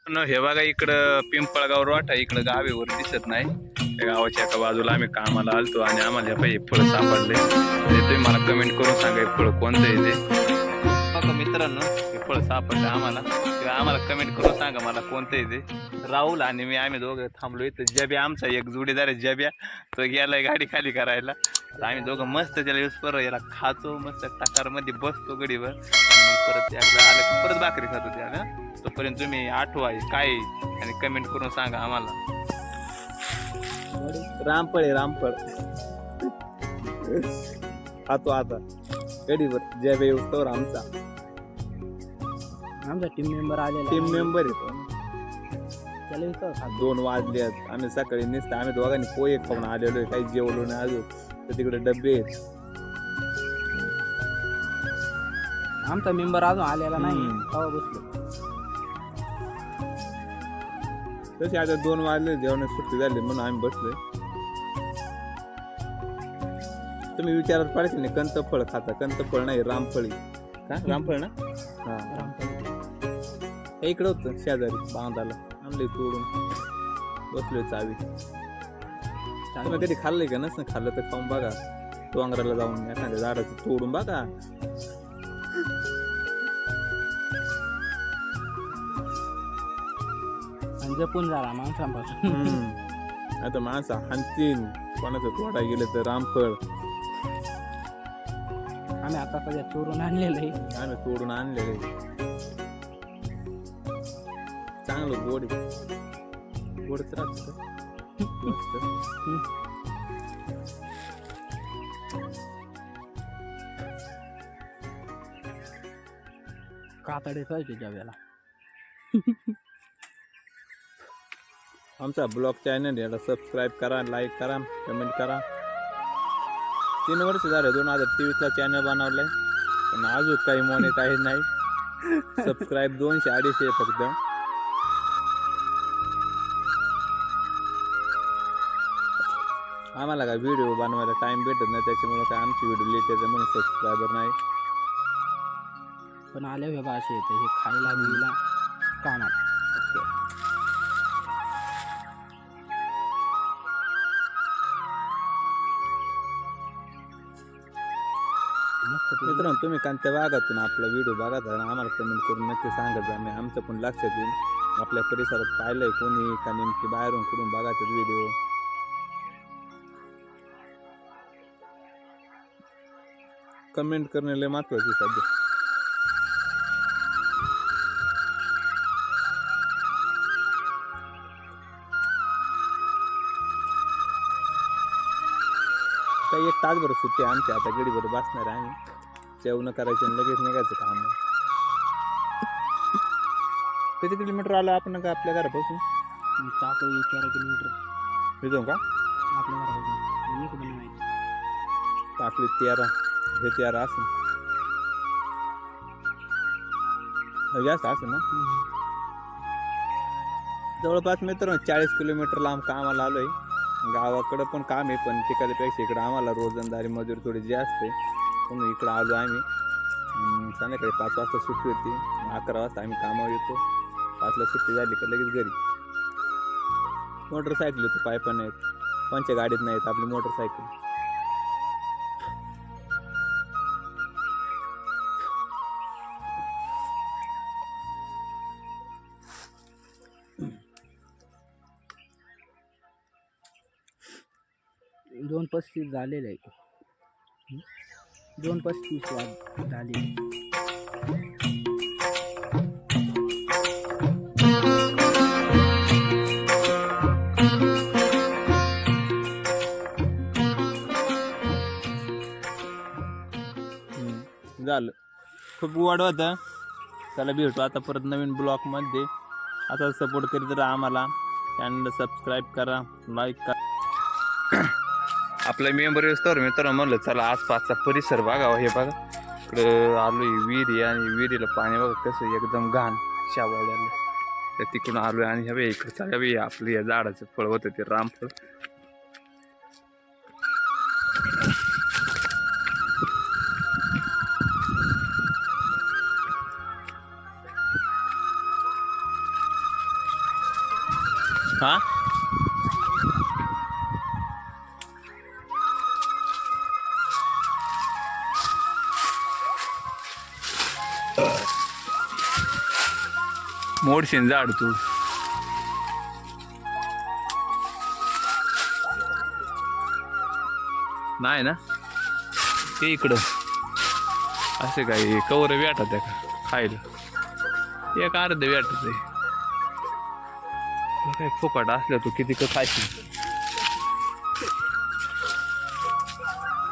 हे बघा इकडं पिंपळगाव रोठा इकडं गावेवर दिसत नाही. त्या गावाच्या एका बाजूला आम्ही कामाला आलतो आणि आम्हाला हे पाहिजे फळ सापडले. म्हणजे तुम्ही मला कमेंट करून सांगा हे फळ कोणतं आहे ते. बघा मित्रांनो हे फळ सापडलं आम्हाला किंवा आम्हाला कमेंट करून सांगा मला कोणतं आहे ते. राहुल आणि मी आम्ही दोघं थांबलो इथं. जब्या आमचा एक जोडीदार आहे जब्या, तो गेलाय गाडी खाली करायला. आता आम्ही दोघं मस्त त्याला यूज करू याला खातो मस्त टाकार मध्ये बसतो गडीवर आणि मग परत एकदा आलं की परत भाकरी खातो त्याला. तोपर्यंत तुम्ही आठवा काय आणि कमेंट करून सांगा आम्हाला. रामफळ आहे रामफळ खातो आता गडीवर जय बेवस्तवर आमचा टीम मेंबर आलेला टीम मेंबर येतो. त्याला विचार 2 वाजले आम्ही सकाळी नुसतं आम्ही दोघांनी पोहे खाऊन आलेलो आहे. काही जेवलो नाही अजून तर तिकडे डबे आहेत. आमचा मेंबर अजून आलेला नाही तेव्हा बसलो. तसे आता 2 वाजले जेवण सुट्टी झाली म्हणून आम्ही बसलोय. तुम्ही विचारात पाहिजे नाही कंत फळ खाता. कंत फळ नाही रामफळी का रामफळ ना. हा इकडं होतं शेजारी बांधाला आणले तोडून बसलोय चावी. तुम्ही कधी खाल्लंय का नसतं खाल्लं तर खाऊन बघा. डोंगराला जाऊन एखाद्या झाडाचं तोडून बघा. जपून झाला माणसांपासून. आता माणसं हाणतीन कोणाचं तोडा गेलं तर रामफळ आम्ही आता सगळ्या चोरून आणलेलं आहे. आम्ही तोडून आणलेलं चांगलं गोड गोडच राहत. कातडे खायचे ज्यावेळेला. आमचा ब्लॉग चॅनल याला सबस्क्राईब करा, लाईक करा, कमेंट करा. 3 वर्ष झाले 2023ला चॅनल बनवलाय पण अजून काही मोनेटाईज नाही. सबस्क्राईब 200-250 फक्त. आम्हाला काय व्हिडिओ बनवायला टाइम भेटत नाही त्याच्यामुळे काय आमची व्हिडिओ लेट येते म्हणून सबस्क्रायबर नाही. पण आले हे भाषे येते हे खायला बिला कामात. मित्रांनो तुम्ही कोणत्या भागातून आपला व्हिडिओ बघत आहे आम्हाला कमेंट करून नक्की सांगत जा. मी आमचं पण लक्षात येईल आपल्या परिसरात पाहिलंय कोणी का नेमकी बाहेरून कुठून बघायचं व्हिडिओ. कमेंट करणे लय महत्वाचे सध्या. काही 1 तासभर सुट्टी आमची आता गडीवर बसणार आहे आम्ही. जेवण करायचं आणि लगेच निघायचं काम. किती किलोमीटर आलं आपण का आपल्या घरापासून. 4 किलोमीटर येतो का आपल्या घरापासून. आपली 13 हे 13 असेल जास्त असेल ना. जवळपास मित्रांनो 40 किलोमीटर लांब कामाला आलोय. गावाकडं पण काम आहे पण तिकडल्यापेक्षा इकडं आम्हाला रोजंदारी मजुरी थोडी जास्त आहे म्हणून इकडं आलो आम्ही. संध्याकाळी 5 वाजता सुट्टी होती. 11 वाजता आम्ही कामावर येतो. 5ला सुट्टी झाली का लगेच घरी. मोटरसायकल येतो पाय पण आहेत कोणच्या गाडीत नाहीत आपली मोटरसायकल. दोन 35 झालेलं आहे. 2:35 झाले. झालं खूप वाढ होतं. त्याला भेटू आता परत नवीन ब्लॉगमध्ये. आता सपोर्ट करीत राहा आम्हाला. चॅनलला सबस्क्राईब करा, लाईक करा. आपल्या मेंबर व्यवस्थेवर मित्रांनो म्हणलं चला आसपासचा परिसर बघावा. हे बघा इकडं आलोय विहिरी आणि विहिरीला पाणी बघा कसं एकदम घाण शावाळ्याला. तर तिकडून आलोय आणि हवे इकडं चालू आपलं या झाडाचं फळ होतं ते रामफळ. हा मोडशीन झाड तू नाही ना ते इकडं असे काही कवर भेटत आहे का खायला एक अर्ध भेटत आहे काय फुकट असलं तू किती का खायची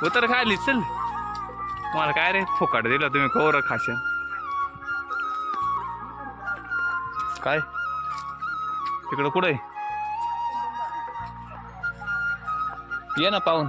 उतर खायली चल मला काय रे फुकट दिलं तुम्ही कवर खाशाल काय इकडं कुठं आहे ये ना पाहून